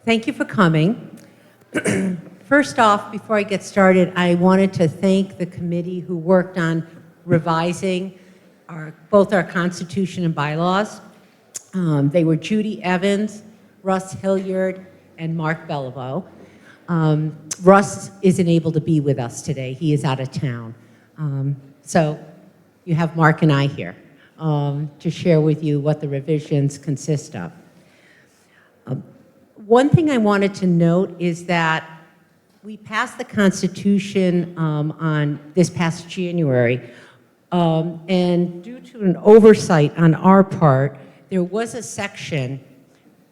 Thank you for coming. First off, before I get started, I wanted to thank the committee who worked on revising both our Constitution and bylaws. They were Judy Evans, Russ Hilliard, and Mark Beliveau. Russ isn't able to be with us today. He is out of town. So you have Mark and I here to share with you what the revisions consist of. One thing I wanted to note is that we passed the Constitution on this past January, and due to an oversight on our part, there was a section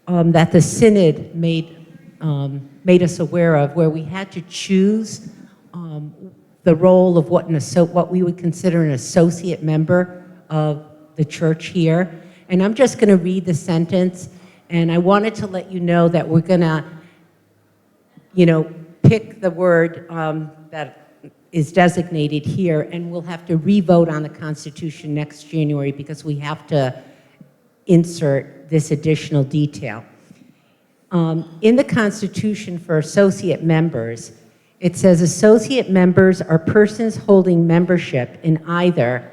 that the Synod made us aware of where we had to choose the role of what we would consider an associate member of the church here. And I'm just going to read the sentence, and I wanted to let you know that we're going to, pick the word that is designated here, and we'll have to re-vote on the Constitution next January because we have to insert this additional detail. In the Constitution for associate members, it says associate members are persons holding membership in either,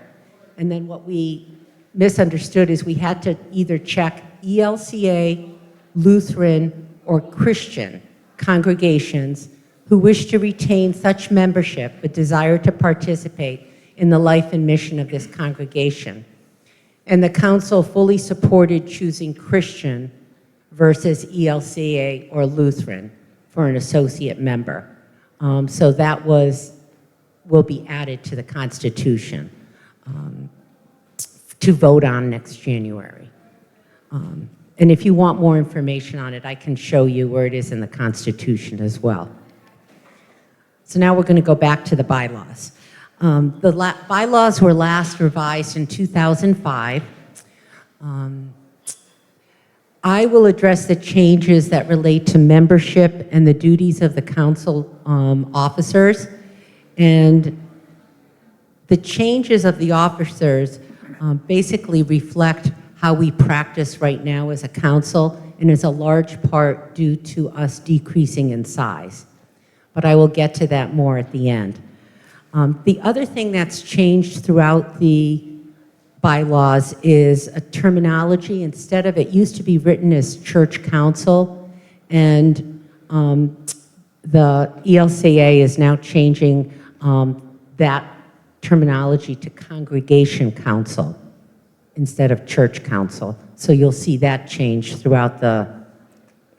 and then what we misunderstood is we had to either check ELCA, Lutheran, or Christian congregations who wish to retain such membership but desire to participate in the life and mission of this congregation. And the council fully supported choosing Christian versus ELCA or Lutheran for an associate member. So that will be added to the Constitution to vote on next January. And if you want more information on it, I can show you where it is in the Constitution as well. So now we're going to go back to the bylaws. The bylaws were last revised in 2005. I will address the changes that relate to membership and the duties of the council officers. And the changes of the officers basically reflect how we practice right now as a council, and is a large part due to us decreasing in size. But I will get to that more at the end. The other thing that's changed throughout the bylaws is a terminology. Instead of, it used to be written as church council, and the ELCA is now changing that terminology to congregation council instead of church council. So you'll see that change throughout the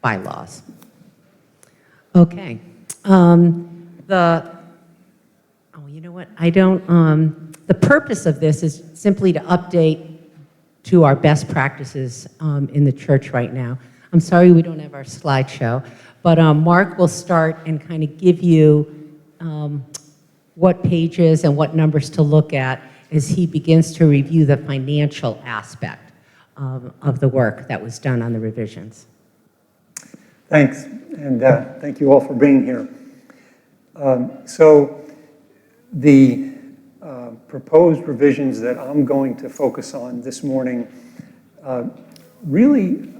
bylaws. Okay. The purpose of this is simply to update to our best practices in the church right now. I'm sorry we don't have our slideshow, but Mark will start and kind of give you what pages and what numbers to look at as he begins to review the financial aspect of the work that was done on the revisions. Thanks, and thank you all for being here. So the proposed revisions that I'm going to focus on this morning really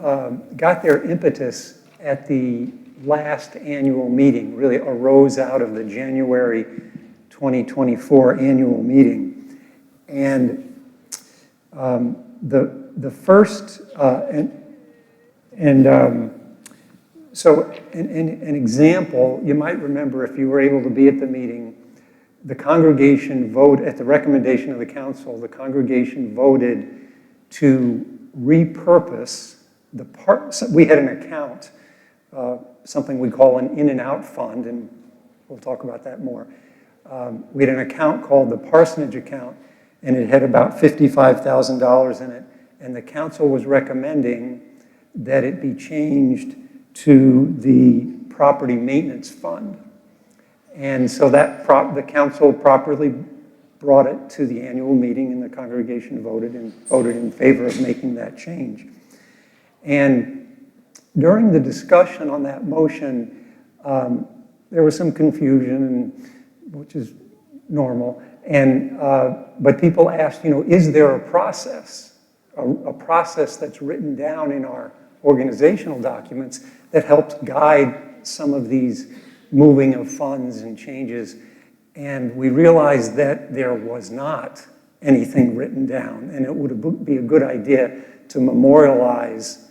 got their impetus at the last annual meeting, really arose out of the January 2024 annual meeting. And the first, so an example, you might remember if you were able to be at the meeting, the congregation voted, at the recommendation of the council, the congregation voted to repurpose the part. So we had an account, something we call an in and out fund, and we'll talk about that more. We had an account called the parsonage account, and it had about $55,000 in it, and the council was recommending that it be changed to the property maintenance fund. And so that the council properly brought it to the annual meeting, and the congregation voted in favor of making that change. And during the discussion on that motion, there was some confusion, which is normal. And but people asked, is there a process that's written down in our organizational documents that helped guide some of these moving of funds and changes. And we realized that there was not anything written down, and it would be a good idea to memorialize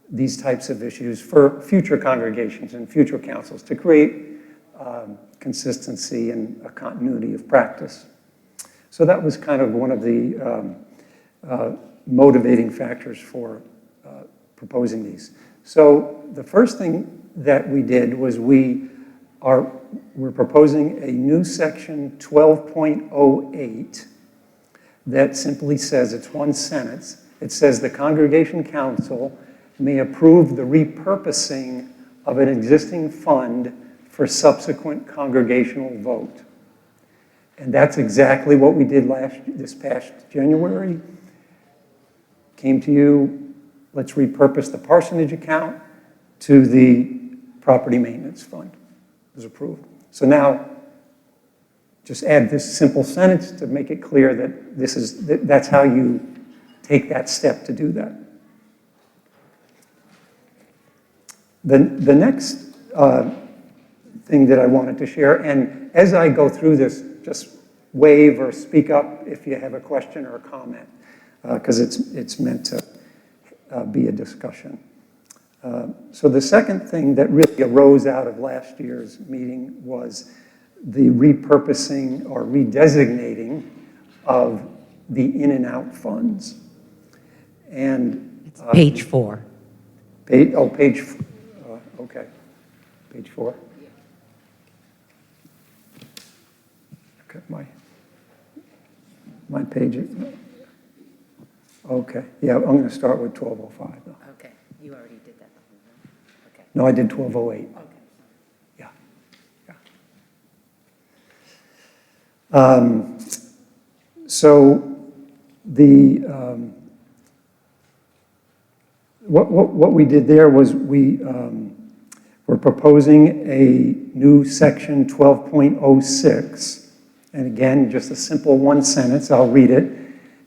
these types of issues for future congregations and future councils to create consistency and a continuity of practice. So that was kind of one of the motivating factors for proposing these. So the first thing that we did was we're proposing a new section 12.08 that simply says, it's one sentence, it says the Congregation Council may approve the repurposing of an existing fund for subsequent congregational vote. And that's exactly what we did this past January. Came to you, let's repurpose the parsonage account to the property maintenance fund. It was approved. So now, just add this simple sentence to make it clear that that's how you take that step to do that. The next thing that I wanted to share, and as I go through this, just wave or speak up if you have a question or a comment, because it's meant to be a discussion. So the second thing that really arose out of last year's meeting was the repurposing or redesignating of the in and out funds. And It's page 4. okay, page 4. Okay, my page. Okay, yeah, I'm going to start with 1205 though. Okay, you already did that. Okay. No, I did 1208. Okay. Yeah. So the what we did there was we're proposing a new section 12.06, and again, just a simple one sentence. I'll read it.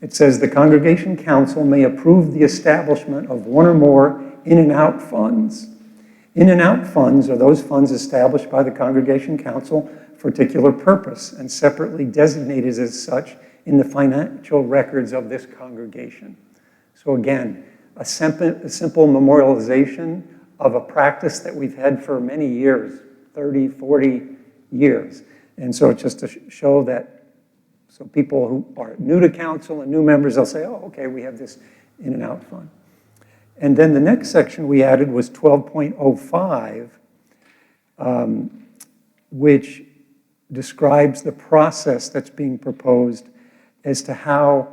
It says the Congregation Council may approve the establishment of one or more in and out funds. In and out funds are those funds established by the Congregation Council for a particular purpose and separately designated as such in the financial records of this congregation. So again, a simple memorialization of a practice that we've had for many years, 30, 40 years. And so just to show that, so people who are new to council and new members, they'll say, oh, okay, we have this in and out fund. And then the next section we added was 12.05, which describes the process that's being proposed as to how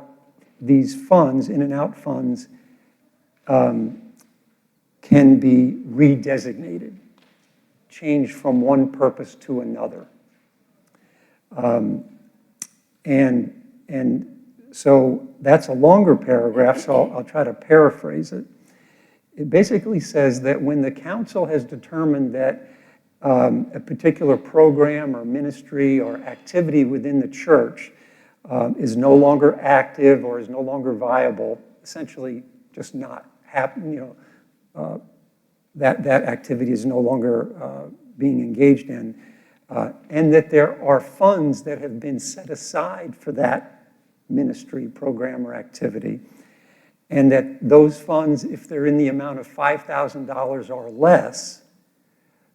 these funds, in and out funds, can be redesignated, changed from one purpose to another. And so that's a longer paragraph, so I'll try to paraphrase it. It basically says that when the council has determined that a particular program or ministry or activity within the church is no longer active or is no longer viable, essentially just not happening, that activity is no longer being engaged in, and that there are funds that have been set aside for that ministry, program, or activity, and that those funds, if they're in the amount of $5,000 or less,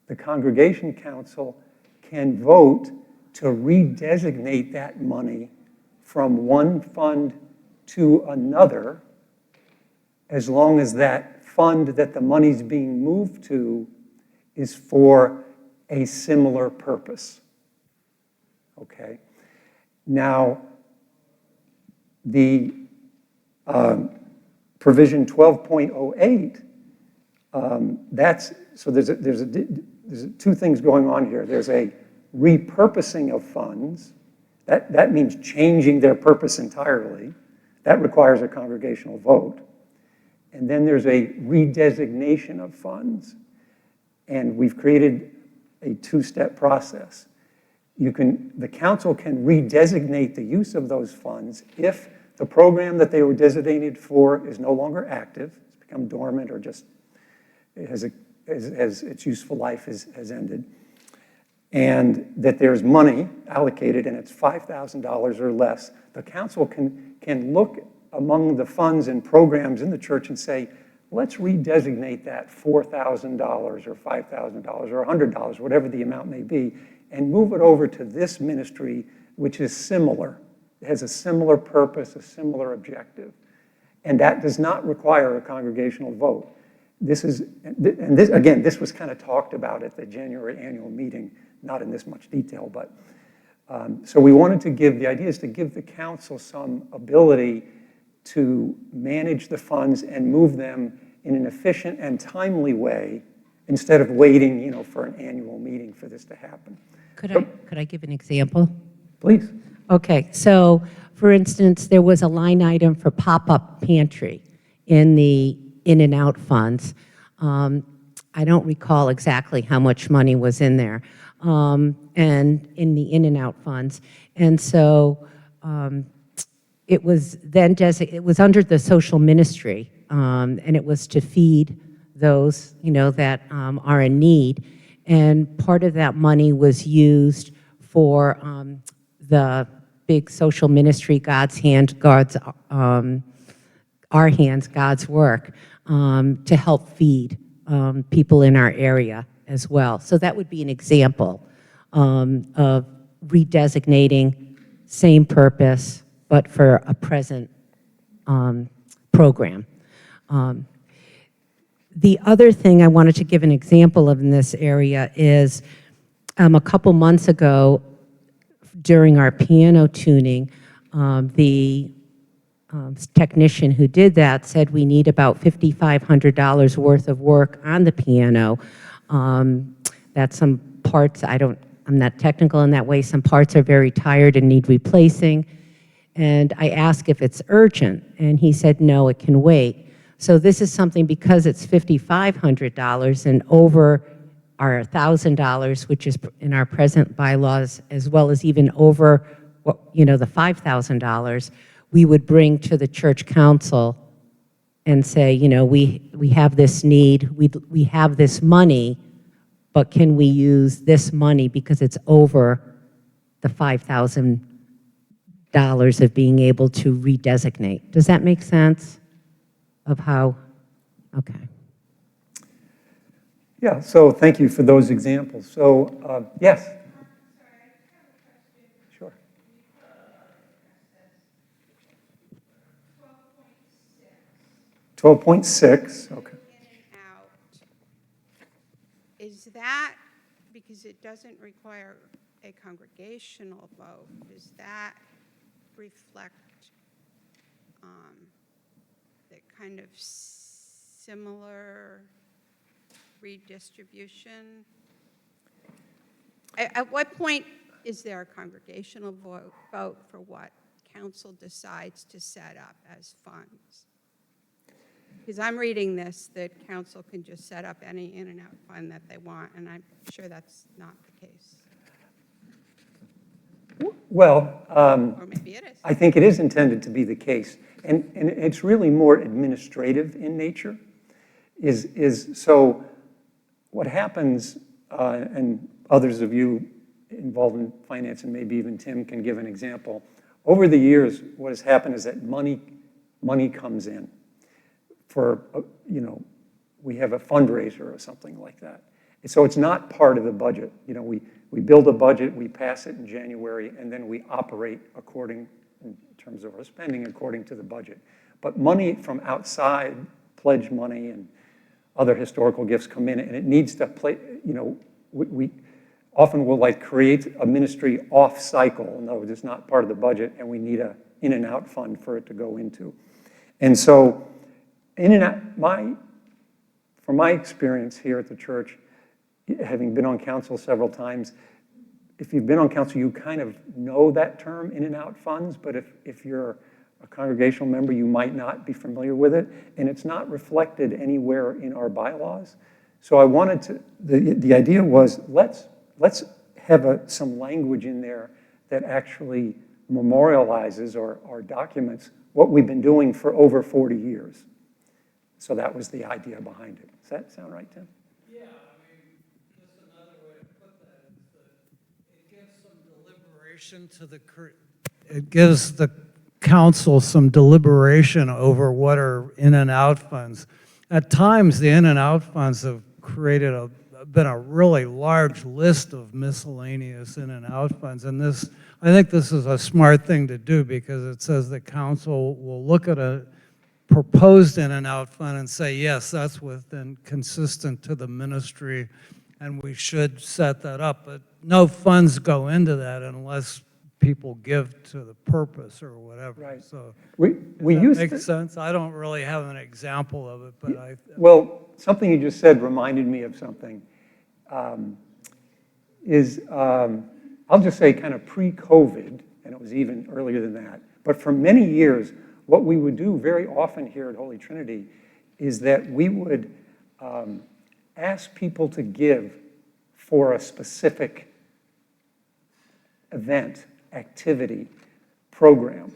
the Congregation Council can vote to redesignate that money from one fund to another, as long as that fund that the money's being moved to is for a similar purpose. Okay? Now, the provision 12.08, so there's two things going on here. There's a repurposing of funds. That means changing their purpose entirely. That requires a congregational vote. And then there's a redesignation of funds. And we've created a two-step process. The council can redesignate the use of those funds if the program that they were designated for is no longer active, it's become dormant or just its useful life has ended, and that there's money allocated and it's $5,000 or less, the council can look among the funds and programs in the church and say, let's redesignate that $4,000 or $5,000 or $100, whatever the amount may be, and move it over to this ministry, which is similar. It has a similar purpose, a similar objective. And that does not require a congregational vote. This was kind of talked about at the January annual meeting, not in this much detail, but so we wanted to the idea is to give the council some ability to manage the funds and move them in an efficient and timely way instead of waiting, for an annual meeting for this to happen. Could I give an example? Please. Okay, so for instance, there was a line item for pop-up pantry in the in and out funds. I don't recall exactly how much money was in there, and in the in and out funds. And so it was then it was under the social ministry, and it was to feed those that are in need. And part of that money was used for the big social ministry, God's Hand, Our Hands, God's Work, to help feed people in our area as well. So that would be an example of redesignating same purpose, but for a present program. The other thing I wanted to give an example of in this area is a couple months ago during our piano tuning, the technician who did that said we need about $5,500 worth of work on the piano. That some parts, I'm not technical in that way, some parts are very tired and need replacing. And I asked if it's urgent, and he said, no, it can wait. So this is something, because it's $5,500 and over our $1,000, which is in our present bylaws, as well as even over the $5,000, we would bring to the church council and say, we have this need, we have this money, but can we use this money because it's over the $5,000 of being able to redesignate? Does that make sense of how? Okay. Yeah, so thank you for those examples. So, yes? Sure. 12.6, okay. Out. Is that, because it doesn't require a congregational vote, does that reflect the kind of similar redistribution? At what point is there a congregational vote for what council decides to set up as funds? Because I'm reading this, that council can just set up any in and out fund that they want, and I'm sure that's not the case. Well, Or maybe it is. I think it is intended to be the case. And it's really more administrative in nature. So what happens, and others of you involved in finance, and maybe even Tim can give an example. Over the years, what has happened is that money comes in for, we have a fundraiser or something like that. And so it's not part of the budget. We build a budget, we pass it in January, and then we operate in terms of our spending according to the budget. But money from outside, pledge money and other historical gifts come in, and it needs to play, we often will create a ministry off cycle. No, it's not part of the budget, and we need a in and out fund for it to go into. And so, from my experience here at the church, having been on council several times, if you've been on council, you kind of know that term, in and out funds, but if you're a congregational member, you might not be familiar with it, and it's not reflected anywhere in our bylaws. So I wanted to, the idea was, let's have some language in there that actually memorializes or documents what we've been doing for over 40 years. So that was the idea behind it. Does that sound right, Tim? Yeah, I mean, just another way to put that is that it gives some deliberation to it gives the council some deliberation over what are in and out funds. At times, the in and out funds have been a really large list of miscellaneous in and out funds, and I think this is a smart thing to do because it says the council will look at a proposed in and out fund and say, yes, that's within consistent to the ministry, and we should set that up. But no funds go into that unless people give to the purpose or whatever. Right. So We used makes to. sense. I don't really have an example of it, but Well, something you just said reminded me of something. I'll just say kind of pre-COVID, and it was even earlier than that, but for many years, what we would do very often here at Holy Trinity is that we would ask people to give for a specific event, activity, program,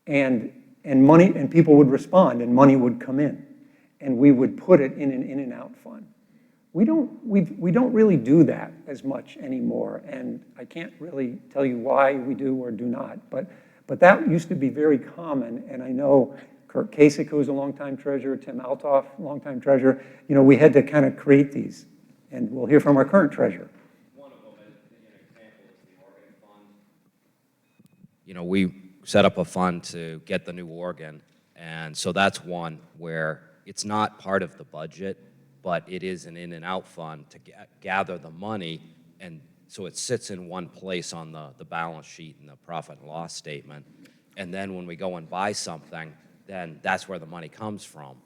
and money, and people would respond, and money would come in, and we would put it in an in and out fund. We don't really do that as much anymore, and I can't really tell you why we do or do not, but that used to be very common, and I know Kirk Kasich, who was a longtime treasurer, Tim Altoff, longtime treasurer, we had to kind of create these, and we'll hear from our current treasurer. One of them, an example, is the organ fund. We set up a fund to get the new organ, and so that's one where it's not part of the budget, but it is an in and out fund to gather the money, and so it sits in one place on the balance sheet and the profit and loss statement. And then when we go and buy something, then that's where the money comes from.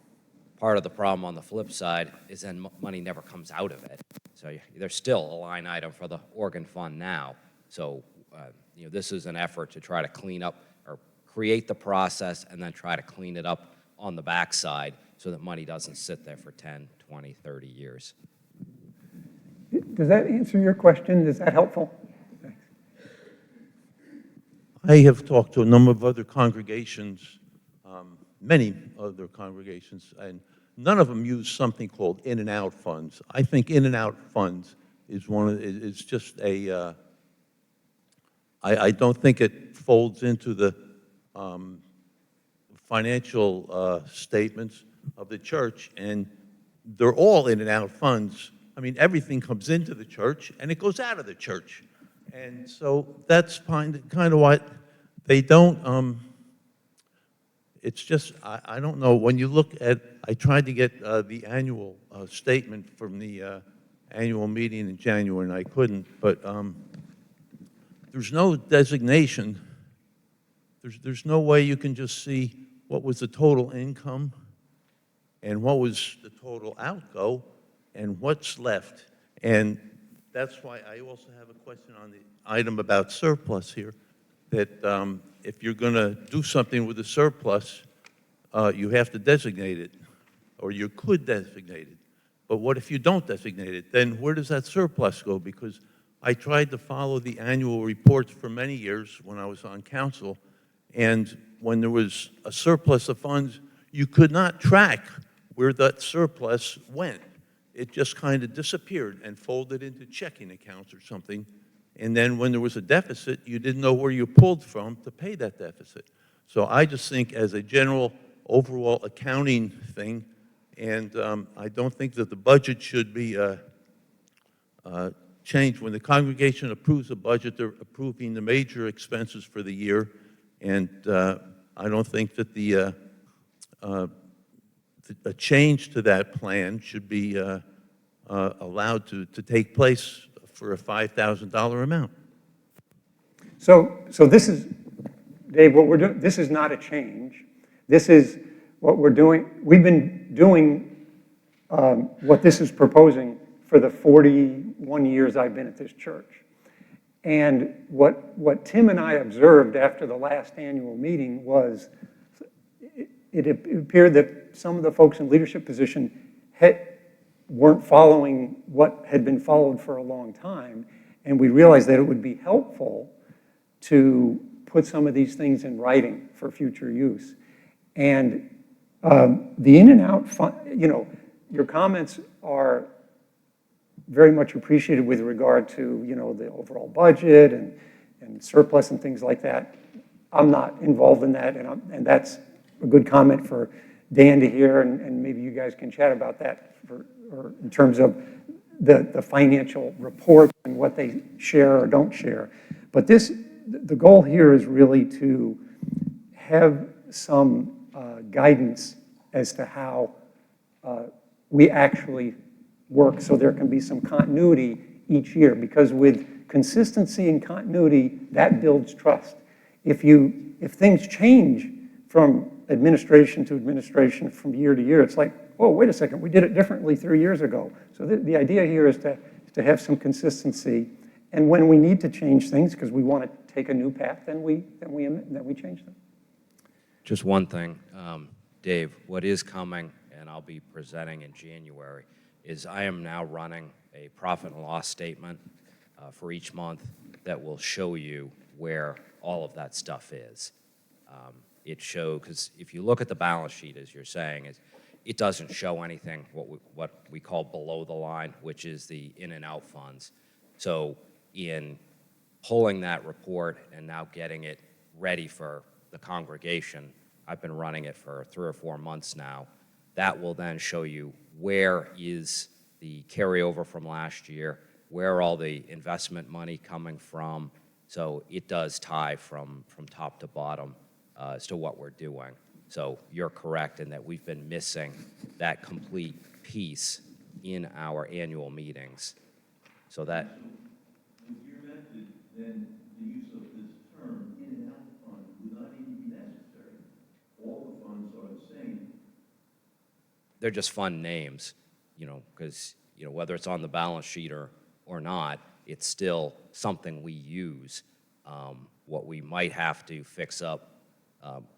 Part of the problem on the flip side is then money never comes out of it. So there's still a line item for the organ fund now. So this is an effort to try to clean up or create the process and then try to clean it up on the backside so that money doesn't sit there for 10, 20, 30 years. Does that answer your question? Is that helpful? Thanks. I have talked to a number of other congregations, many other congregations, and none of them use something called in and out funds. I think in and out funds is just a, I don't think it folds into the financial statements of the church, and they're all in and out funds. I mean, everything comes into the church and it goes out of the church. And so that's kind of what they don't, it's just, I don't know, when you look at, I tried to get the annual statement from the annual meeting in January and I couldn't, but there's no designation. There's no way you can just see what was the total income and what was the total outgo and what's left. And that's why I also have a question on the item about surplus here, that if you're going to do something with the surplus, you have to designate it, or you could designate it. But what if you don't designate it? Then where does that surplus go? Because I tried to follow the annual reports for many years when I was on council, and when there was a surplus of funds, you could not track where that surplus went. It just kind of disappeared and folded into checking accounts or something. And then when there was a deficit, you didn't know where you pulled from to pay that deficit. So I just think as a general overall accounting thing, and I don't think that the budget should be changed. When the congregation approves a budget, they're approving the major expenses for the year. And I don't think that a change to that plan should be allowed to take place for a $5,000 amount. So this is, Dave, what we're doing, this is not a change. This is what we're doing. We've been doing what this is proposing for the 41 years I've been at this church. And what Tim and I observed after the last annual meeting was it appeared that some of the folks in leadership position weren't following what had been followed for a long time, and we realized that it would be helpful to put some of these things in writing for future use. And the in and out fund, your comments are very much appreciated with regard to, you know, the overall budget and surplus and things like that. I'm not involved in that, and that's a good comment for Dan to hear, and maybe you guys can chat about that or in terms of the financial report and what they share or don't share. But the goal here is really to have some guidance as to how we actually work, so there can be some continuity each year, because with consistency and continuity, that builds trust. If things change from administration to administration from year to year, it's like, oh, wait a second, we did it differently 3 years ago. So the idea here is to have some consistency, and when we need to change things because we want to take a new path, then we change them. Just one thing, Dave, what is coming, and I'll be presenting in January, is I am now running a profit and loss statement for each month that will show you where all of that stuff is. It shows, because if you look at the balance sheet, as you're saying, it doesn't show anything what we call below the line, which is the in and out funds. So in pulling that report and now getting it ready for the congregation, I've been running it for 3 or 4 months now. That will then show you where is the carryover from last year, where all the investment money coming from. So it does tie from top to bottom as to what we're doing. So you're correct in that we've been missing that complete piece in our annual meetings. So that. With your method, then the use of this term in and out fund would not even be necessary. All the funds are the same. They're just fund names, you know, because, you know, whether it's on the balance sheet or not, it's still something we use. What we might have to fix up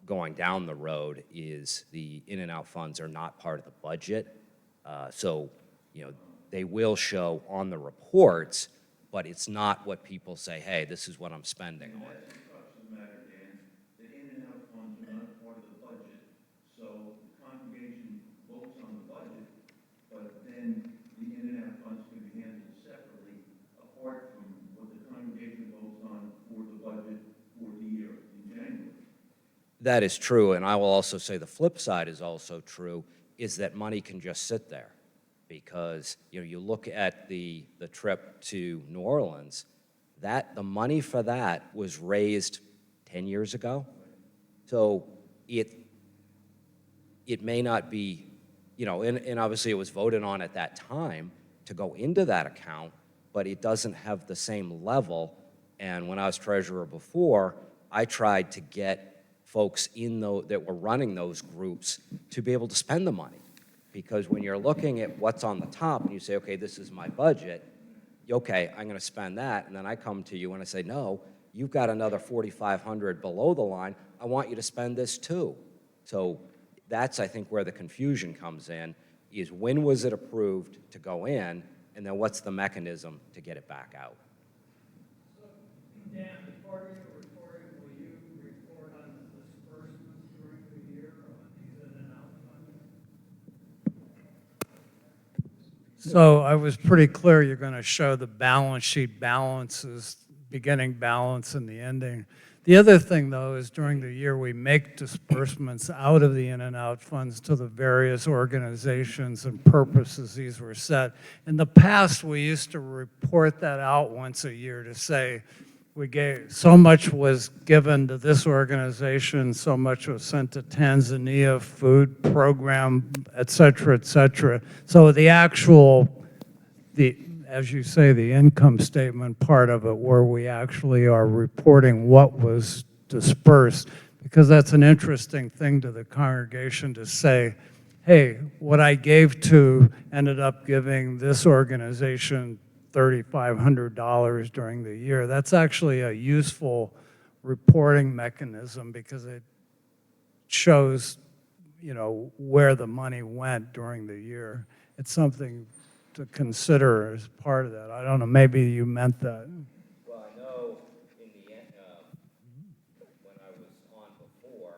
going down the road is the in and out funds are not part of the budget. So, you know, they will show on the reports, but it's not what people say, hey, this is what I'm spending on. That's the crux of the matter, Dan. The in and out funds are not part of the budget. So the congregation votes on the budget, but then the in and out funds can be handled separately, apart from what the congregation votes on for the budget for the year in January. That is true, and I will also say the flip side is also true, is that money can just sit there. Because, you know, you look at the trip to New Orleans, that the money for that was raised 10 years ago. So it may not be, you know, and obviously it was voted on at that time to go into that account, but it doesn't have the same level. And when I was treasurer before, I tried to get folks that were running those groups to be able to spend the money. Because when you're looking at what's on the top and you say, okay, this is my budget, okay, I'm going to spend that, and then I come to you and I say, no, you've got another $4,500 below the line, I want you to spend this too. So that's, I think, where the confusion comes in, is when was it approved to go in, and then what's the mechanism to get it back out? So, Dan, part of your reporting, will you report on the disbursements during the year on these in and out funds? So I was pretty clear you're going to show the balance sheet balances, beginning balance and the ending. The other thing, though, is during the year we make disbursements out of the in and out funds to the various organizations and purposes these were set. In the past, we used to report that out once a year to say, so much was given to this organization, so much was sent to Tanzania, food program, et cetera, et cetera. So the actual, as you say, the income statement part of it, where we actually are reporting what was dispersed, because that's an interesting thing to the congregation to say, hey, what I gave to ended up giving this organization $3,500 during the year. That's actually a useful reporting mechanism because it shows, you know, where the money went during the year. It's something to consider as part of that. I don't know, maybe you meant that. Well, I know in the end, when I was on before,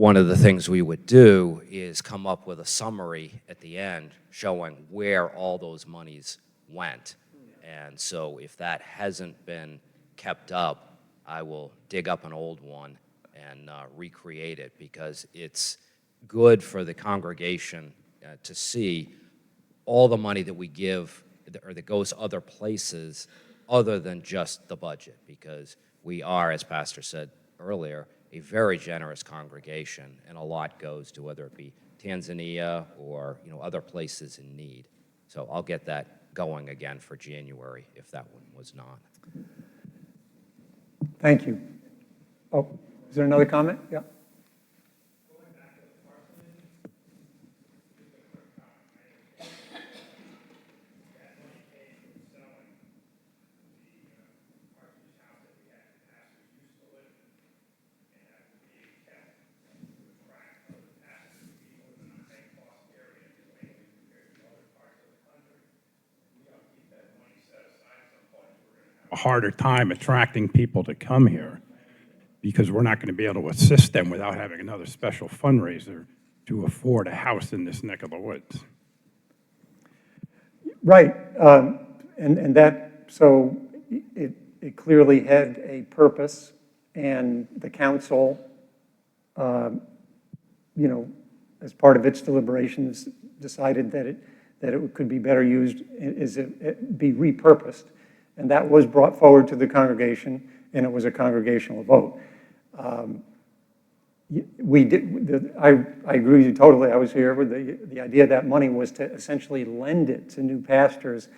one of the things we would do is come up with a summary at the end showing where all those monies went. And so if that hasn't been kept up, I will dig up an old one and recreate it, because it's good for the congregation to see all the money that we give or that goes other places other than just the budget, because we are, as Pastor said earlier, a very generous congregation, and a lot goes to whether it be Tanzania or other places in need. So I'll get that going again for January if that one was not. Thank you. Oh, is there another comment? Yeah. A harder time attracting people to come here because we're not going to be able to assist them without having another special fundraiser to afford a house in this neck of the woods. Right, and that, so it clearly had a purpose, and the council, as part of its deliberations, decided that it could be better used, be repurposed, and that was brought forward to the congregation, and it was a congregational vote. I agree with you totally. I was here with the idea that money was to essentially lend it to new pastors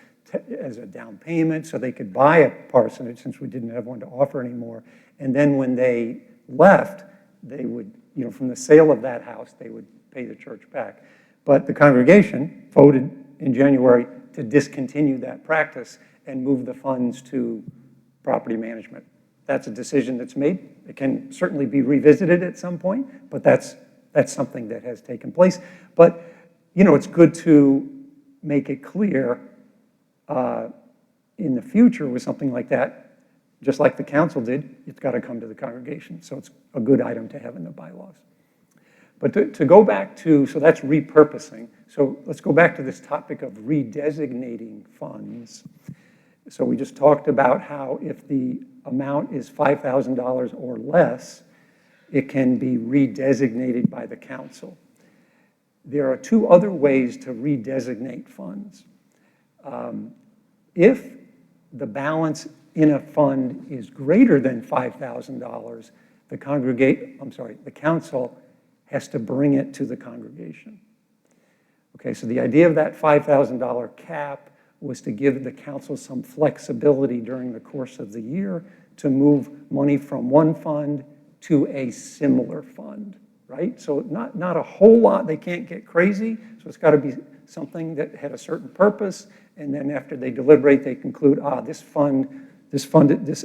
as a down payment so they could buy a parsonage, since we didn't have one to offer anymore. And then when they left, they would, from the sale of that house, they would pay the church back. But the congregation voted in January to discontinue that practice and move the funds to property management. That's a decision that's made. It can certainly be revisited at some point, but that's something that has taken place. But, it's good to make it clear in the future with something like that, just like the council did, it's got to come to the congregation. So it's a good item to have in the bylaws. But to go back to, so that's repurposing. So let's go back to this topic of redesignating funds. So we just talked about how if the amount is $5,000 or less, it can be redesignated by the council. There are two other ways to redesignate funds. If the balance in a fund is greater than $5,000, the council has to bring it to the congregation. Okay, so the idea of that $5,000 cap was to give the council some flexibility during the course of the year to move money from one fund to a similar fund, right? So not a whole lot, they can't get crazy, so it's got to be something that had a certain purpose, and then after they deliberate, they conclude, this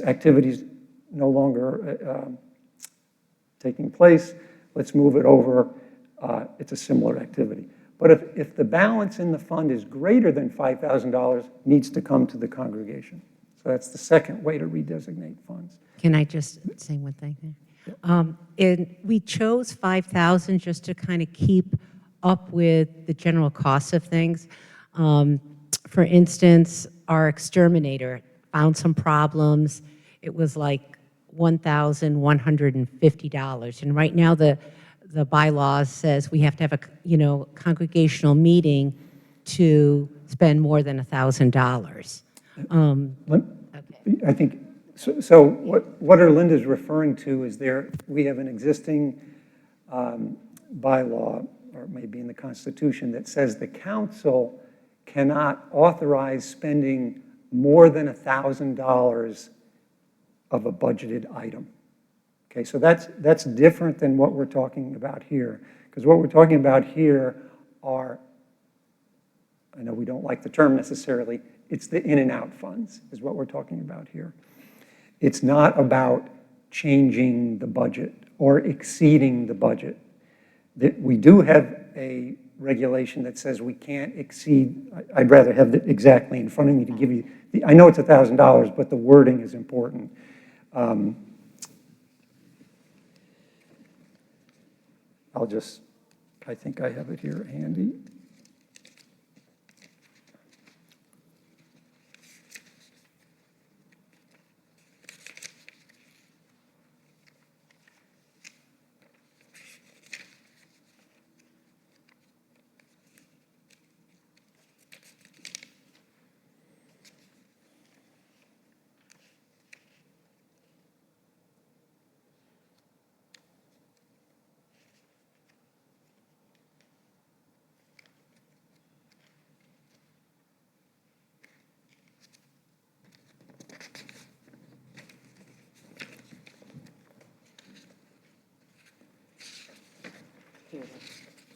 activity is no longer taking place, let's move it over, it's a similar activity. But if the balance in the fund is greater than $5,000, it needs to come to the congregation. So that's the second way to redesignate funds. Can I just say one thing there? And we chose 5,000 just to kind of keep up with the general costs of things. For instance, our exterminator found some problems. It was like $1,150. And right now the bylaws says we have to have a congregational meeting to spend more than $1,000. I think, so what Erlinda's referring to is we have an existing bylaw, or maybe in the Constitution, that says the council cannot authorize spending more than $1,000 of a budgeted item. Okay, so that's different than what we're talking about here, because what we're talking about here are, I know we don't like the term necessarily, it's the in and out funds is what we're talking about here. It's not about changing the budget or exceeding the budget. We do have a regulation that says we can't exceed, I'd rather have it exactly in front of me to give you, I know it's $1,000, but the wording is important. I think I have it here handy.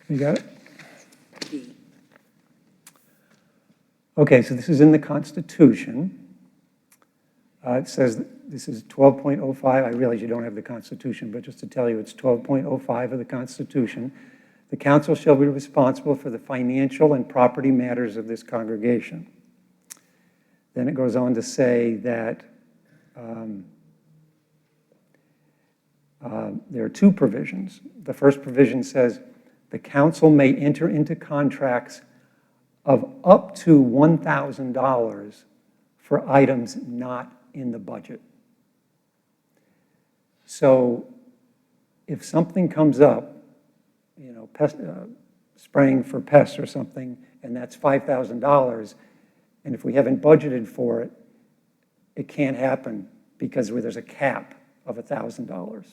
You got it? Okay, so this is in the Constitution. It says, this is 12.05. I realize you don't have the Constitution, but just to tell you, it's 12.05 of the Constitution. The council shall be responsible for the financial and property matters of this congregation. Then it goes on to say that there are two provisions. The first provision says, the council may enter into contracts of up to $1,000 for items not in the budget. So if something comes up, you know, spraying for pests or something, and that's $5,000, and if we haven't budgeted for it, it can't happen because there's a cap of $1,000.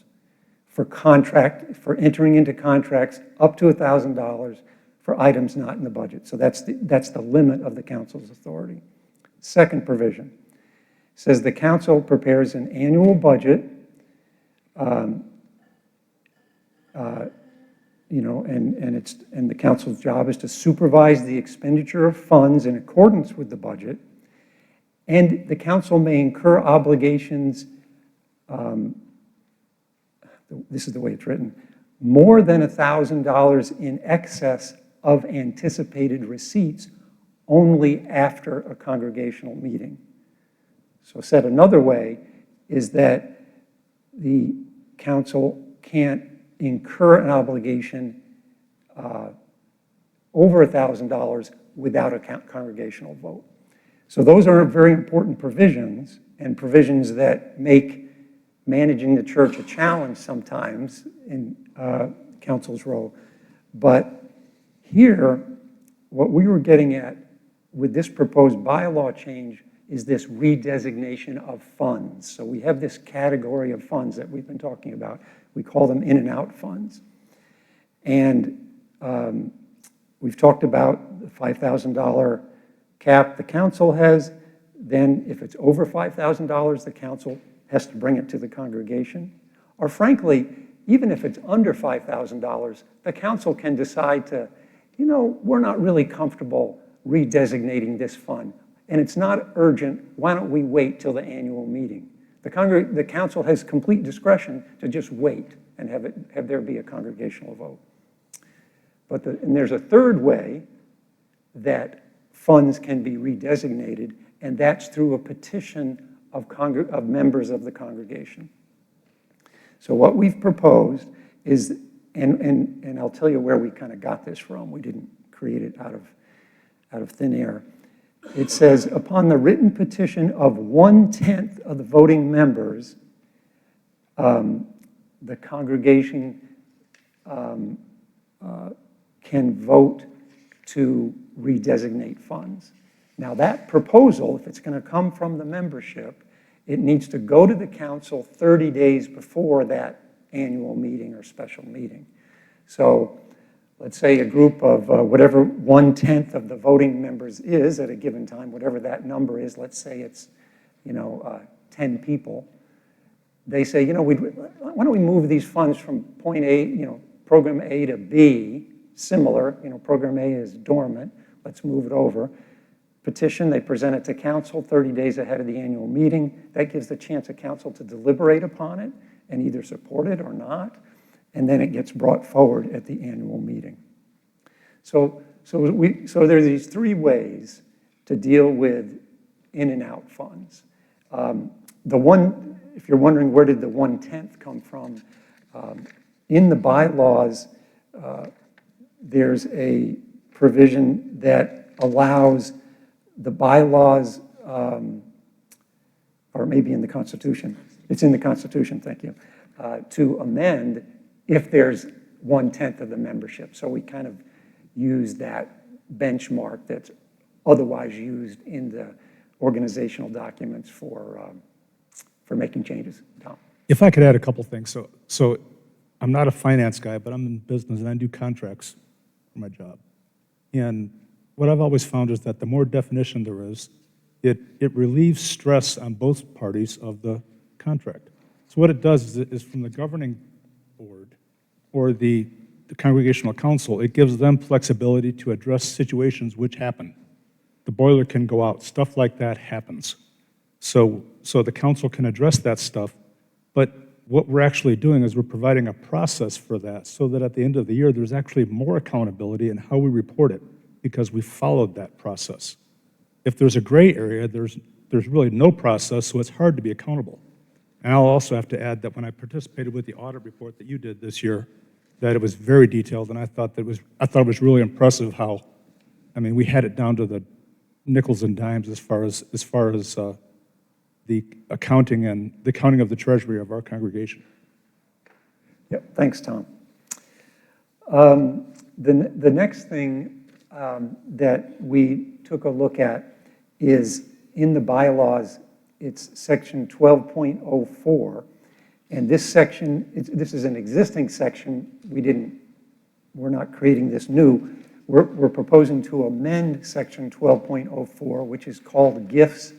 For entering into contracts up to $1,000 for items not in the budget. So that's the limit of the council's authority. Second provision says the council prepares an annual budget, and the council's job is to supervise the expenditure of funds in accordance with the budget, and the council may incur obligations. This is the way it's written, more than $1,000 in excess of anticipated receipts only after a congregational meeting. So said another way is that the council can't incur an obligation over $1,000 without a congregational vote. So those are very important provisions, and provisions that make managing the church a challenge sometimes in council's role. But here, what we were getting at with this proposed bylaw change is this redesignation of funds. So we have this category of funds that we've been talking about. We call them in and out funds. And we've talked about the $5,000 cap the council has. Then if it's over $5,000, the council has to bring it to the congregation. Or frankly, even if it's under $5,000, the council can decide to, you know, we're not really comfortable redesignating this fund, and it's not urgent, why don't we wait till the annual meeting? The council has complete discretion to just wait and have there be a congregational vote. And there's a third way that funds can be redesignated, and that's through a petition of members of the congregation. So what we've proposed is, and I'll tell you where we kind of got this from. We didn't create it out of thin air. It says, upon the written petition of 1/10 of the voting members, the congregation can vote to redesignate funds. Now that proposal, if it's going to come from the membership, it needs to go to the council 30 days before that annual meeting or special meeting. So let's say a group of whatever 1/10 of the voting members is at a given time, whatever that number is, let's say it's 10 people. They say, why don't we move these funds from point A, program A to B, similar, program A is dormant, let's move it over. Petition, they present it to council 30 days ahead of the annual meeting. That gives the chance of council to deliberate upon it and either support it or not, and then it gets brought forward at the annual meeting. So there are these three ways to deal with in and out funds. If you're wondering where did the 1/10 come from, in the bylaws, there's a provision that allows the bylaws, or maybe in the Constitution, it's in the Constitution, thank you, to amend if there's 1/10 of the membership. So we kind of use that benchmark that's otherwise used in the organizational documents for making changes. Tom? If I could add a couple things. So I'm not a finance guy, but I'm in business and I do contracts for my job. And what I've always found is that the more definition there is, it relieves stress on both parties of the contract. So what it does is from the governing board or the congregational council, it gives them flexibility to address situations which happen. The boiler can go out, stuff like that happens. So the council can address that stuff, but what we're actually doing is we're providing a process for that so that at the end of the year, there's actually more accountability in how we report it because we followed that process. If there's a gray area, there's really no process, so it's hard to be accountable. And I'll also have to add that when I participated with the audit report that you did this year, that it was very detailed, and I thought it was really impressive how, I mean, we had it down to the nickels and dimes as far as the accounting and the accounting of the treasury of our congregation. Yep, thanks, Tom. The next thing that we took a look at is in the bylaws, it's section 12.04, and this section, this is an existing section. We're not creating this new. We're proposing to amend section 12.04, which is called gifts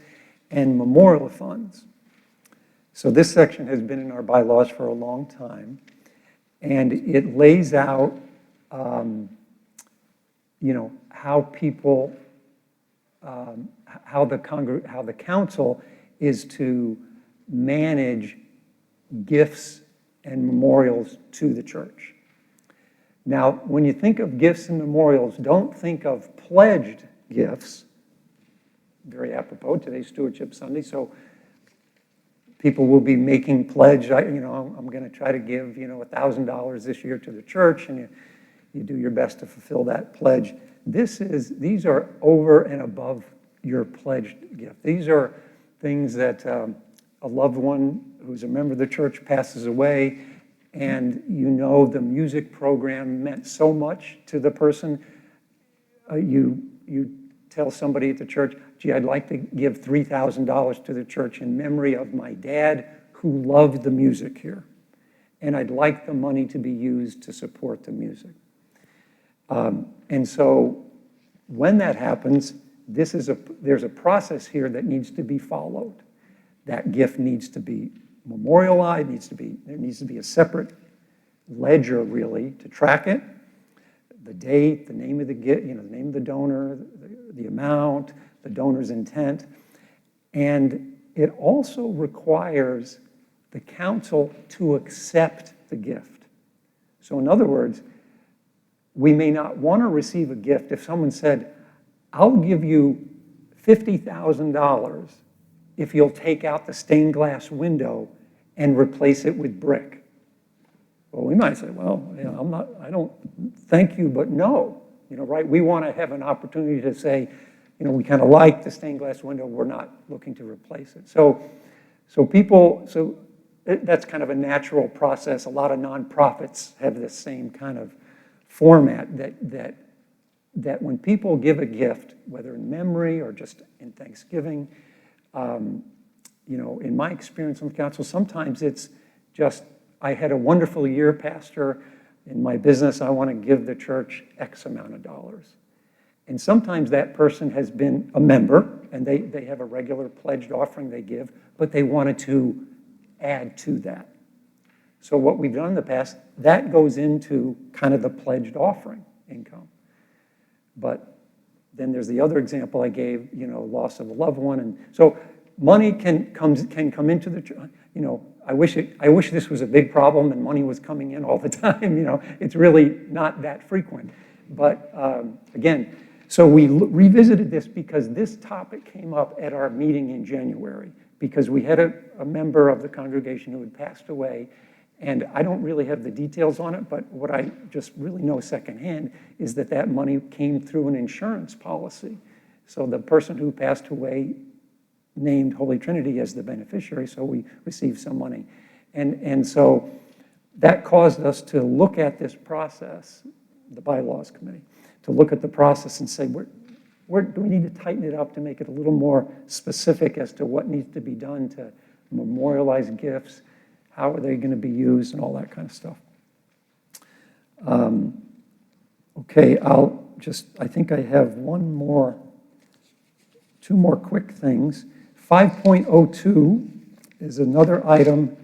and memorial funds. So this section has been in our bylaws for a long time, and it lays out, how people, how the council is to manage gifts and memorials to the church. Now, when you think of gifts and memorials, don't think of pledged gifts. Very apropos, today's Stewardship Sunday, so people will be making pledge, I'm going to try to give, $1,000 this year to the church, and you do your best to fulfill that pledge. These are over and above your pledged gift. These are things that a loved one who's a member of the church passes away, and the music program meant so much to the person. You tell somebody at the church, gee, I'd like to give $3,000 to the church in memory of my dad who loved the music here. And I'd like the money to be used to support the music. And so when that happens, there's a process here that needs to be followed. That gift needs to be memorialized, there needs to be a separate ledger really to track it. The date, the name of the gift, the name of the donor, the amount, the donor's intent. And it also requires the council to accept the gift. So in other words, we may not want to receive a gift if someone said, I'll give you $50,000 if you'll take out the stained glass window and replace it with brick. Well, we might say, well, I don't thank you, but no, right? We want to have an opportunity to say, we kind of like the stained glass window, we're not looking to replace it. So that's kind of a natural process. A lot of nonprofits have this same kind of format that when people give a gift, whether in memory or just in Thanksgiving, in my experience on the council, sometimes it's just, I had a wonderful year, Pastor. In my business, I want to give the church X amount of dollars. And sometimes that person has been a member, and they have a regular pledged offering they give, but they wanted to add to that. So what we've done in the past, that goes into kind of the pledged offering income. But then there's the other example I gave, loss of a loved one. And so money can come into the church. I wish this was a big problem and money was coming in all the time. It's really not that frequent. But again, so we revisited this because this topic came up at our meeting in January because we had a member of the congregation who had passed away, And I don't really have the details on it, but what I just really know secondhand is that that money came through an insurance policy. So the person who passed away named Holy Trinity as the beneficiary, so we received some money. And so that caused us to look at this process, the Bylaws Committee, to look at the process and say, where do we need to tighten it up to make it a little more specific as to what needs to be done to memorialize gifts, how are they going to be used, and all that kind of stuff. Okay, I think I have two more quick things. 5.02 is another item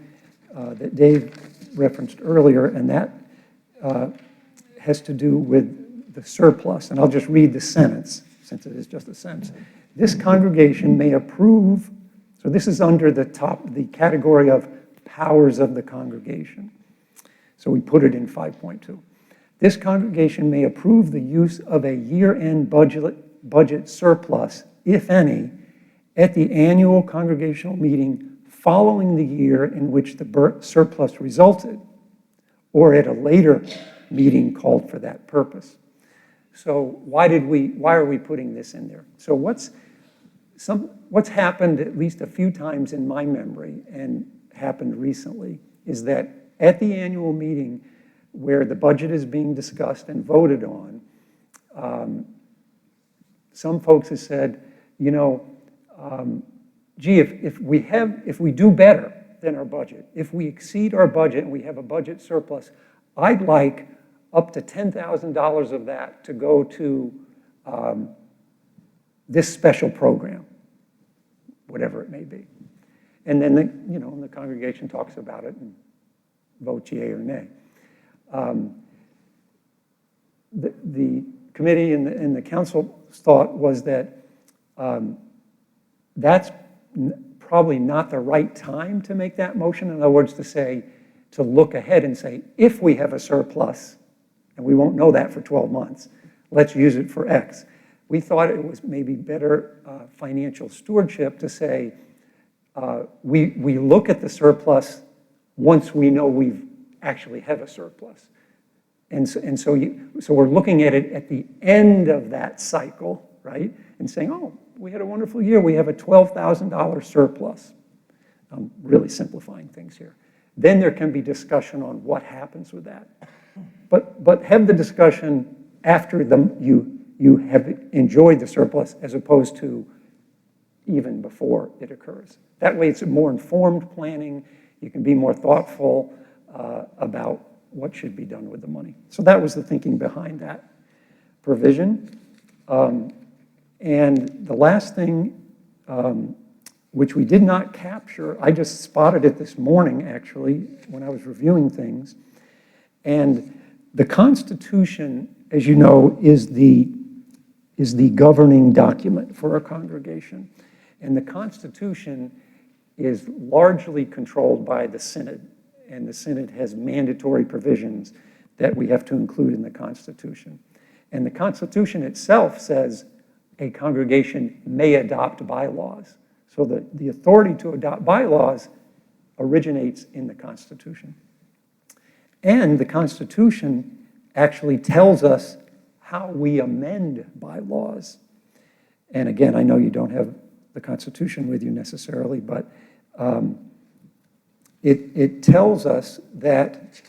that Dave referenced earlier, and that has to do with the surplus. And I'll just read the sentence, since it is just a sentence. This congregation may approve, so this is under the category of powers of the congregation. So we put it in 5.2. This congregation may approve the use of a year-end budget surplus, if any, at the annual congregational meeting following the year in which the surplus resulted, or at a later meeting called for that purpose. So why are we putting this in there? So what's happened at least a few times in my memory and happened recently is that at the annual meeting where the budget is being discussed and voted on, some folks have said, you know, gee, if we do better than our budget, if we exceed our budget and we have a budget surplus, I'd like up to $10,000 of that to go to this special program, whatever it may be. And then the congregation talks about it and votes yea or nay. The committee and the council's thought was that that's probably not the right time to make that motion. In other words, to look ahead and say, if we have a surplus, and we won't know that for 12 months, let's use it for X. We thought it was maybe better financial stewardship to say, we look at the surplus once we know we actually have a surplus. So we're looking at it at the end of that cycle, right? And saying, oh, we had a wonderful year. We have a $12,000 surplus. I'm really simplifying things here. Then there can be discussion on what happens with that. But have the discussion after you have enjoyed the surplus as opposed to even before it occurs. That way it's a more informed planning. You can be more thoughtful about what should be done with the money. So that was the thinking behind that provision. And the last thing, which we did not capture, I just spotted it this morning actually when I was reviewing things. And the Constitution, as you know, is the governing document for a congregation. And the Constitution is largely controlled by the Synod. And the Synod has mandatory provisions that we have to include in the Constitution. And the Constitution itself says a congregation may adopt bylaws. So the authority to adopt bylaws originates in the Constitution. And the Constitution actually tells us how we amend bylaws. And again, I know you don't have the Constitution with you necessarily, but it tells us that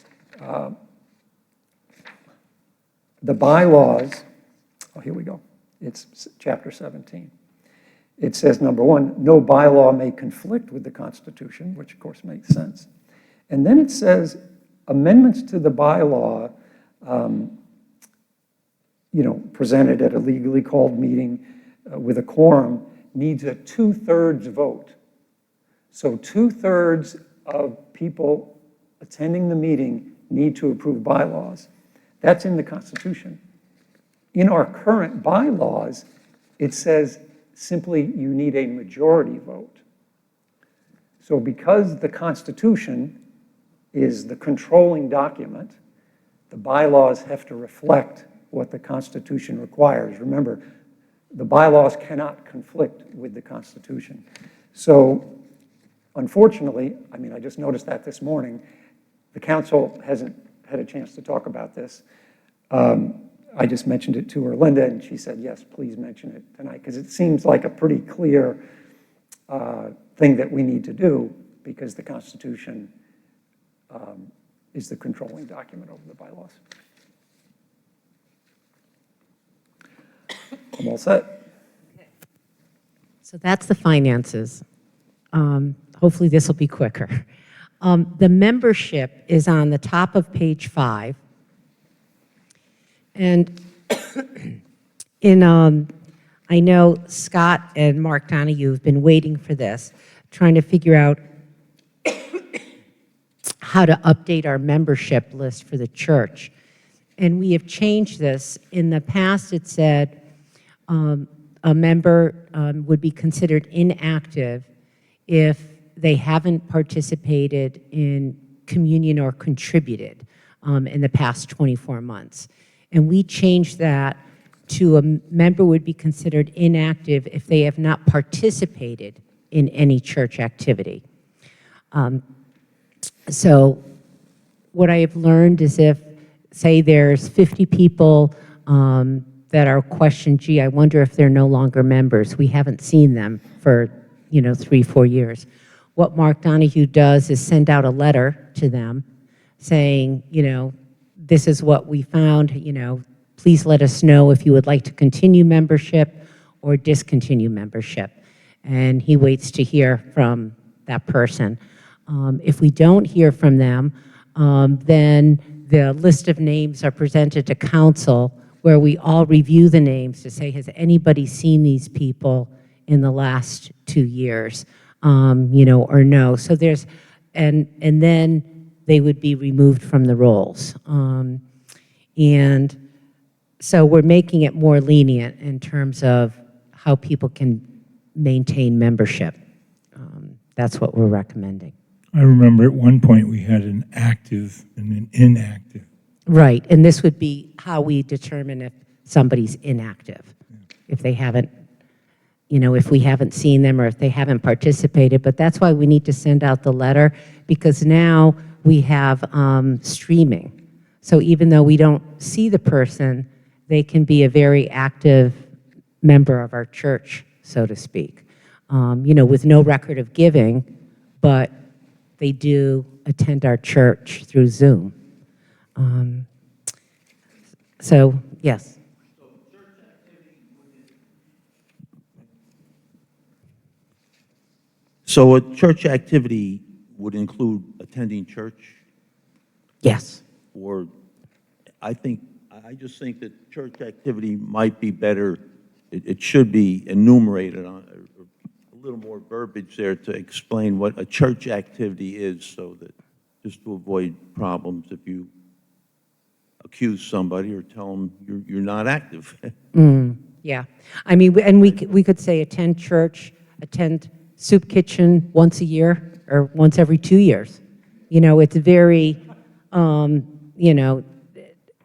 the bylaws, oh, here we go. It's chapter 17. It says, number one, no bylaw may conflict with the Constitution, which of course makes sense. And then it says amendments to the bylaw, presented at a legally called meeting with a quorum, needs a 2/3 vote. So 2/3 of people attending the meeting need to approve bylaws. That's in the Constitution. In our current bylaws, it says simply you need a majority vote. So because the Constitution is the controlling document, the bylaws have to reflect what the Constitution requires. Remember, the bylaws cannot conflict with the Constitution. So unfortunately, I just noticed that this morning, the council hasn't had a chance to talk about this. I just mentioned it to her, Linda, and she said, yes, please mention it tonight, because it seems like a pretty clear thing that we need to do, because the Constitution is the controlling document over the bylaws. I'm all set. So that's the finances. Hopefully this will be quicker. The membership is on the top of page 5. And I know Scott and Mark Donahue have been waiting for this, trying to figure out how to update our membership list for the church. And we have changed this. In the past, it said a member would be considered inactive if they haven't participated in communion or contributed in the past 24 months. And we changed that to a member would be considered inactive if they have not participated in any church activity. So what I have learned is if, say there's 50 people that are questioned, gee, I wonder if they're no longer members. We haven't seen them for, 3-4 years. What Mark Donahue does is send out a letter to them saying, this is what we found, please let us know if you would like to continue membership or discontinue membership. And he waits to hear from that person. If we don't hear from them, then the list of names are presented to council, where we all review the names to say, has anybody seen these people in the last 2 years, or no. So there's, and then they would be removed from the rolls. And so we're making it more lenient in terms of how people can maintain membership. That's what we're recommending. I remember at one point we had an active and an inactive. Right, and this would be how we determine if somebody's inactive, if they haven't, if we haven't seen them or if they haven't participated. But that's why we need to send out the letter, because now we have streaming. So even though we don't see the person, they can be a very active member of our church, so to speak, with no record of giving, but they do attend our church through Zoom. So, yes. So a church activity would include attending church? Yes. Or I just think that church activity might be better, it should be enumerated on, a little more verbiage there to explain what a church activity is, so that, just to avoid problems if you accuse somebody or tell them you're not active. Yeah. I mean, and we could say attend church, attend soup kitchen once a year or once every 2 years. It's very,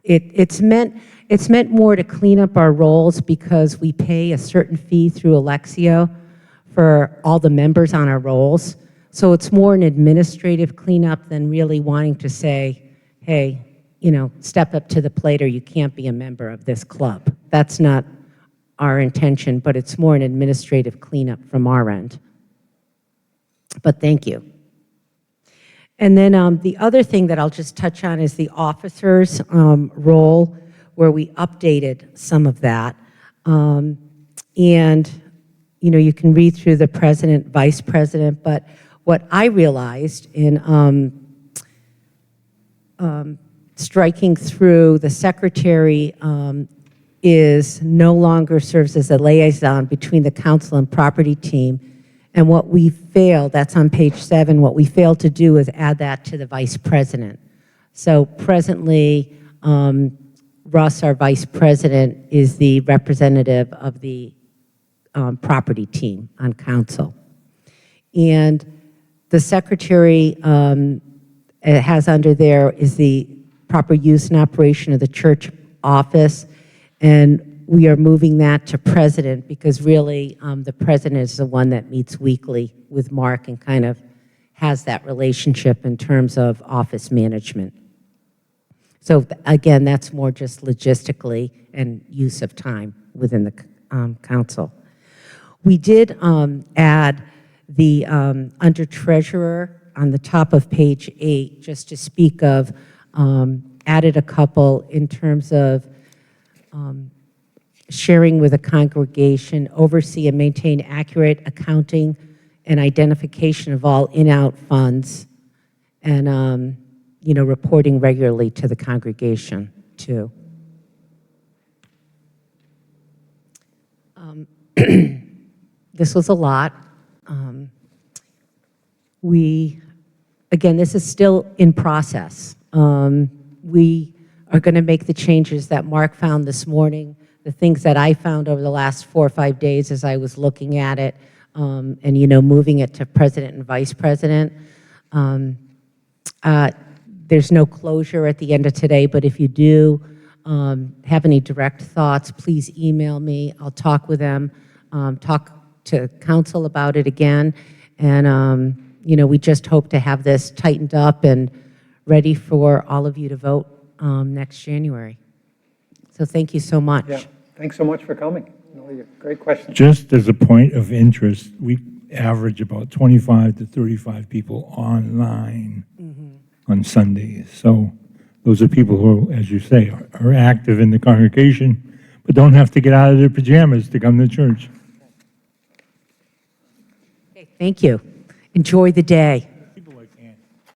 it's meant more to clean up our roles, because we pay a certain fee through Alexio for all the members on our rolls. So it's more an administrative cleanup than really wanting to say, hey, step up to the plate or you can't be a member of this club. That's not our intention, but it's more an administrative cleanup from our end. But thank you. And then the other thing that I'll just touch on is the officers' role, where we updated some of that. And, you can read through the president, vice president, but what I realized in striking through, the secretary is no longer serves as a liaison between the council and property team. And what we failed, that's on page 7, what we failed to do is add that to the vice president. So presently, Russ, our vice president, is the representative of the property team on council. And the secretary it has under there is the proper use and operation of the church office, and we are moving that to president, because really the president is the one that meets weekly with Mark and kind of has that relationship in terms of office management. So again, that's more just logistically and use of time within the council. We did add the, under treasurer, on the top of page 8, just to speak of, added a couple in terms of sharing with a congregation, oversee and maintain accurate accounting and identification of all in-out funds, and reporting regularly to the congregation too. This was a lot. Again, this is still in process. We are going to make the changes that Mark found this morning, the things that I found over the last 4 or 5 days as I was looking at it, and moving it to president and vice president. There's no closure at the end of today, but if you do have any direct thoughts, please email me. I'll talk with them, talk to council about it again, and we just hope to have this tightened up and ready for all of you to vote next January. So thank you so much. Yeah, thanks so much for coming. Great question. Just as a point of interest, we average about 25 to 35 people online on Sundays. So those are people who, as you say, are active in the congregation, but don't have to get out of their pajamas to come to church. Okay, thank you. Enjoy the day.